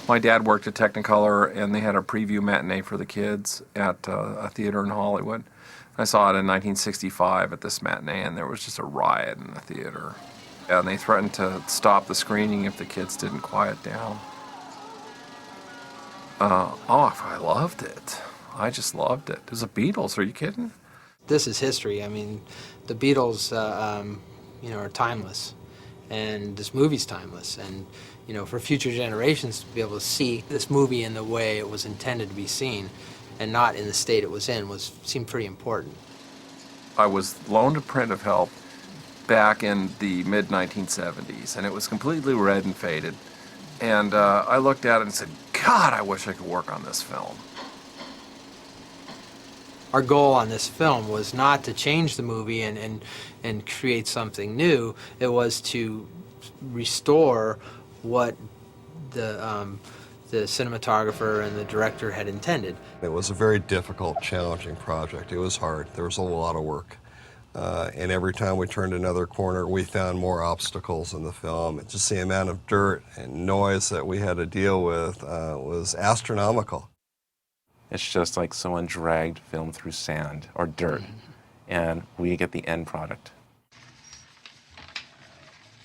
My dad worked at Technicolor, and they had a preview matinee for the kids at a theater in Hollywood. I saw it in 1965 at this matinee, and there was just a riot in the theater. And they threatened to stop the screening if the kids didn't quiet down. I loved it. I just loved it. It was the Beatles, are you kidding? This is history. I mean, the Beatles, are timeless, and this movie's timeless. And, for future generations to be able to see this movie in the way it was intended to be seen, and not in the state it was in, seemed pretty important. I was loaned a print of Help back in the mid-1970s, and it was completely red and faded. And I looked at it and said, God, I wish I could work on this film. Our goal on this film was not to change the movie and create something new. It was to restore what the cinematographer and the director had intended. It was a very difficult, challenging project. It was hard. There was a lot of work. And every time we turned another corner, we found more obstacles in the film. Just the amount of dirt and noise that we had to deal with was astronomical. It's just like someone dragged film through sand or dirt, and we get the end product.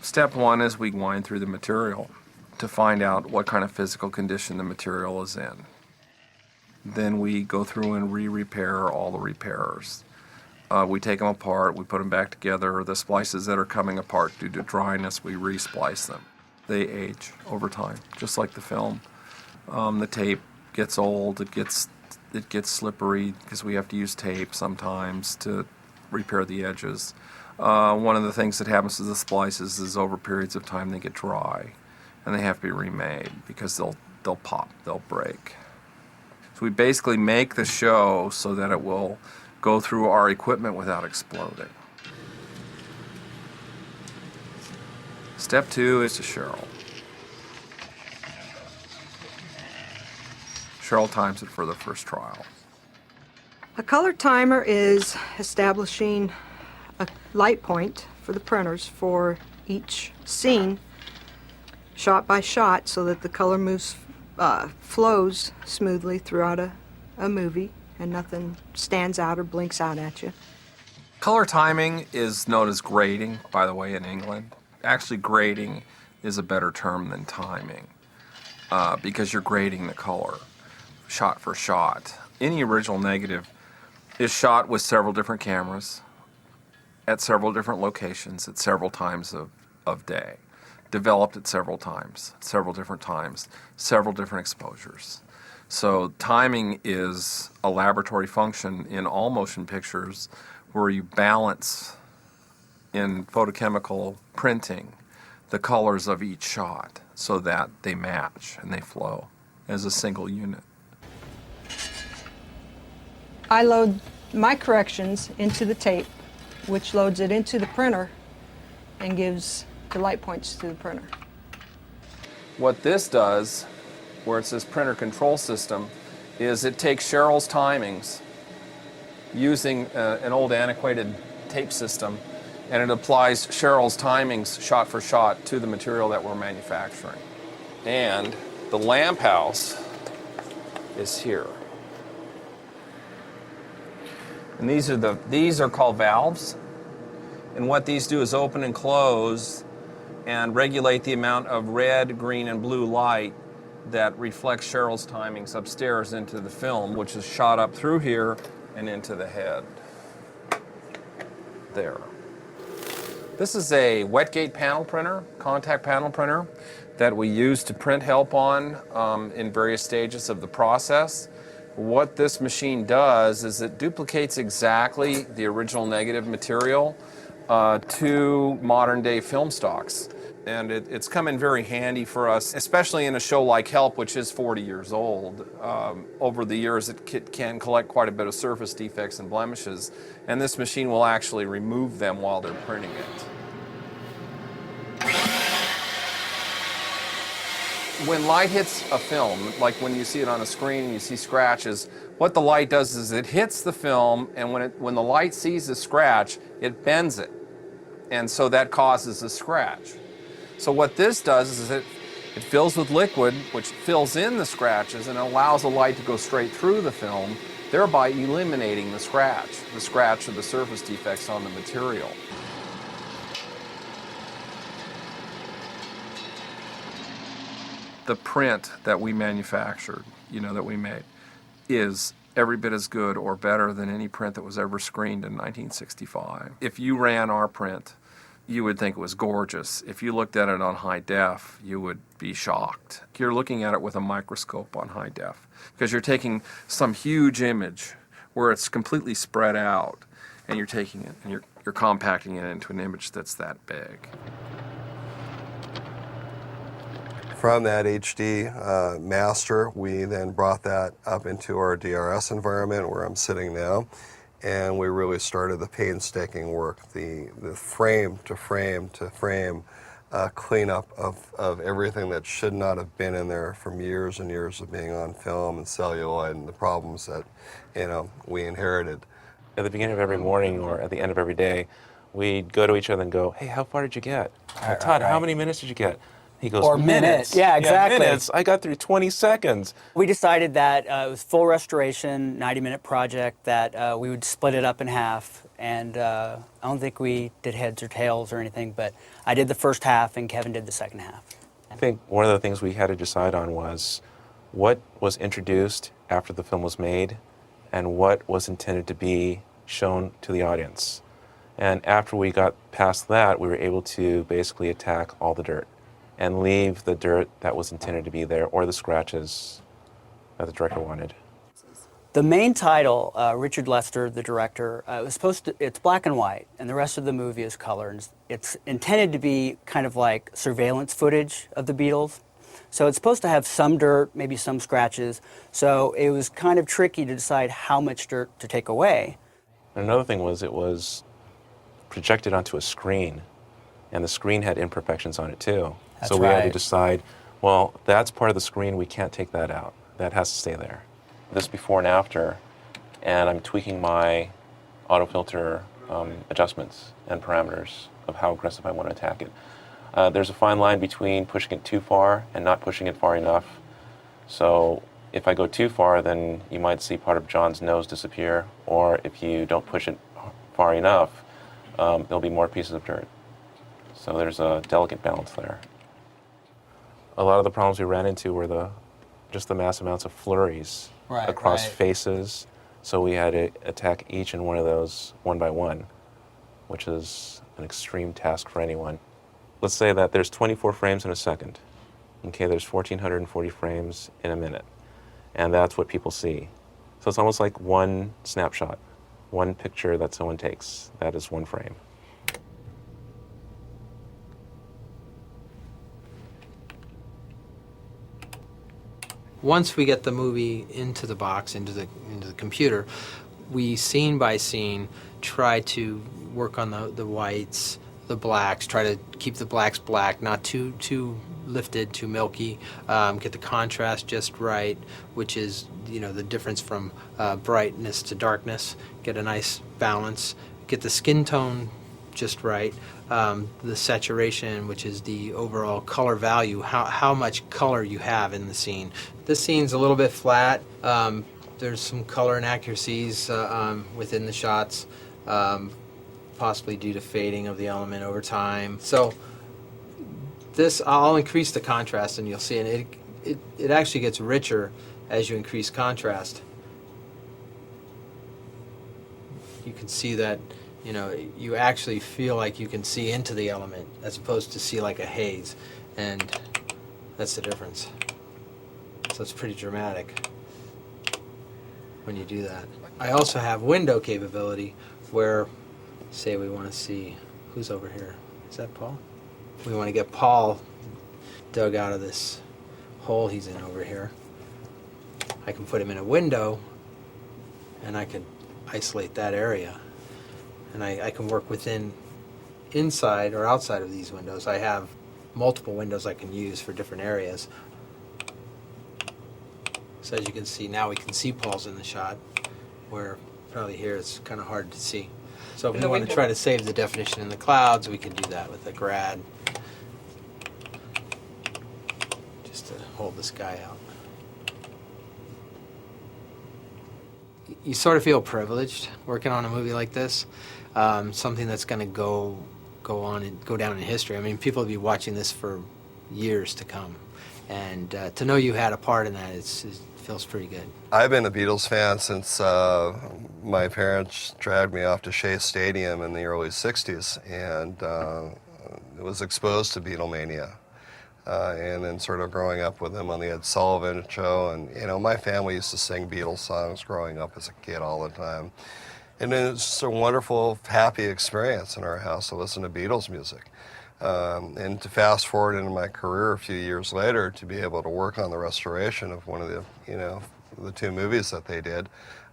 Step one is we wind through the material to find out what kind of physical condition the material is in. Then we go through and re-repair all the repairs. We take them apart, we put them back together. The splices that are coming apart due to dryness, we re-splice them. They age over time, just like the film. The tape gets old, it gets slippery because we have to use tape sometimes to repair the edges. One of the things that happens to the splices is over periods of time they get dry, and they have to be remade because they'll pop, they'll break. So we basically make the show so that it will go through our equipment without exploding. Step two is to Cheryl. Cheryl times it for the first trial. A color timer is establishing a light point for the printers for each scene, shot by shot, so that the color flows smoothly throughout a movie and nothing stands out or blinks out at you. Color timing is known as grading, by the way, in England. Actually, grading is a better term than timing because you're grading the color shot for shot. Any original negative is shot with several different cameras at several different locations at several times of day, developed at several times, several different times, several different exposures. So timing is a laboratory function in all motion pictures where you balance in photochemical printing the colors of each shot so that they match and they flow as a single unit. I load my corrections into the tape, which loads it into the printer and gives the light points to the printer. What this does, where it says printer control system, is it takes Cheryl's timings using an old antiquated tape system, and it applies Cheryl's timings shot for shot to the material that we're manufacturing. And the lamp house is here. And these are called valves. And what these do is open and close and regulate the amount of red, green, and blue light that reflects Cheryl's timings upstairs into the film, which is shot up through here and into the head. There. This is a wet gate panel printer, contact panel printer, that we use to print Help on in various stages of the process. What this machine does is it duplicates exactly the original negative material to modern day film stocks. And it's come in very handy for us, especially in a show like Help, which is 40 years old. Over the years, it can collect quite a bit of surface defects and blemishes, and this machine will actually remove them while they're printing it. When light hits a film, like when you see it on a screen and you see scratches, what the light does is it hits the film, and when the light sees the scratch, it bends it. And so that causes a scratch. So what this does is it It fills with liquid, which fills in the scratches and allows the light to go straight through the film, thereby eliminating the scratch of the surface defects on the material. The print that we manufactured, that we made, is every bit as good or better than any print that was ever screened in 1965. If you ran our print, you would think it was gorgeous. If you looked at it on high def, you would be shocked. You're looking at it with a microscope on high def because you're taking some huge image where it's completely spread out, and you're taking it and you're compacting it into an image that's that big. From that HD master, we then brought that up into our DRS environment where I'm sitting now, and we really started the painstaking work, the frame to frame to frame cleanup of everything that should not have been in there from years and years of being on film and celluloid and the problems that we inherited. At the beginning of every morning or at the end of every day, we'd go to each other and go, "Hey, how far did you get? Todd, how many minutes did you get?" He goes, Or minutes. Yeah, exactly. Yeah, minutes. I got through 20 seconds. We decided that it was full restoration, 90-minute project, that we would split it up in half. And I don't think we did heads or tails or anything, but I did the first half and Kevin did the second half. I think one of the things we had to decide on was what was introduced after the film was made and what was intended to be shown to the audience. And after we got past that, we were able to basically attack all the dirt and leave the dirt that was intended to be there or the scratches that the director wanted. The main title, Richard Lester, the director, it's black and white, and the rest of the movie is color. And it's intended to be kind of like surveillance footage of the Beatles. So it's supposed to have some dirt, maybe some scratches. So it was kind of tricky to decide how much dirt to take away. And another thing was it was projected onto a screen, and the screen had imperfections on it too. That's so we had to right. decide, well, that's part of the screen, we can't take that out. That has to stay there. This before and after, and I'm tweaking my autofilter adjustments and parameters of how aggressive I want to attack it. There's a fine line between pushing it too far and not pushing it far enough. So if I go too far, then you might see part of John's nose disappear, or if you don't push it far enough, there'll be more pieces of dirt. So there's a delicate balance there. A lot of the problems we ran into were just the mass amounts of flurries across faces. So we had to attack each and one of those one by one, which is an extreme task for anyone. Let's say that there's 24 frames in a second. Okay, there's 1,440 frames in a minute. And that's what people see. So it's almost like one snapshot, one picture that someone takes. That is one frame. Once we get the movie into the box, into the computer, we scene by scene try to work on the whites, the blacks, try to keep the blacks black, not too lifted, too milky, get the contrast just right, which is the difference from brightness to darkness, get a nice balance, get the skin tone just right, the saturation, which is the overall color value, how much color you have in the scene. This scene's a little bit flat. There's some color inaccuracies within the shots, possibly due to fading of the element over time. So this, I'll increase the contrast and you'll see, and it actually gets richer as you increase contrast. You can see that you actually feel like you can see into the element as opposed to see like a haze, and that's the difference. So it's pretty dramatic when you do that. I also have window capability where, say we want to see, who's over here? Is that Paul? We want to get Paul dug out of this hole he's in over here. I can put him in a window and I can isolate that area. And I can work inside or outside of these windows. I have multiple windows I can use for different areas. So as you can see, now we can see Paul's in the shot, where probably here it's kind of hard to see. So if we want to try to save the definition in the clouds, we can do that with a grad. just to hold this guy out. You sort of feel privileged working on a movie like this, something that's going to go on and go down in history. I mean, people will be watching this for years to come, and to know you had a part in that, it feels pretty good. I've been a Beatles fan since my parents dragged me off to Shea Stadium in the early 60s, and was exposed to Beatlemania. And then sort of growing up with them on the Ed Sullivan Show. And, you know, my family used to sing Beatles songs growing up as a kid all the time. And then it's just a wonderful, happy experience in our house to listen to Beatles music. And to fast forward into my career a few years later, to be able to work on the restoration of one of the, you know, the two movies that they did,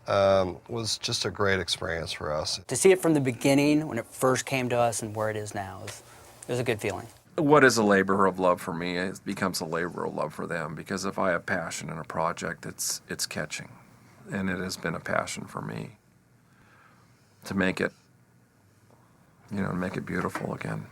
was just a great experience for us. To see it from the beginning, when it first came to us and where it is now, it was a good feeling. What is a labor of love for me, it becomes a labor of love for them, because if I have passion in a project, it's catching. And it has been a passion for me to make it, you know, make it beautiful again.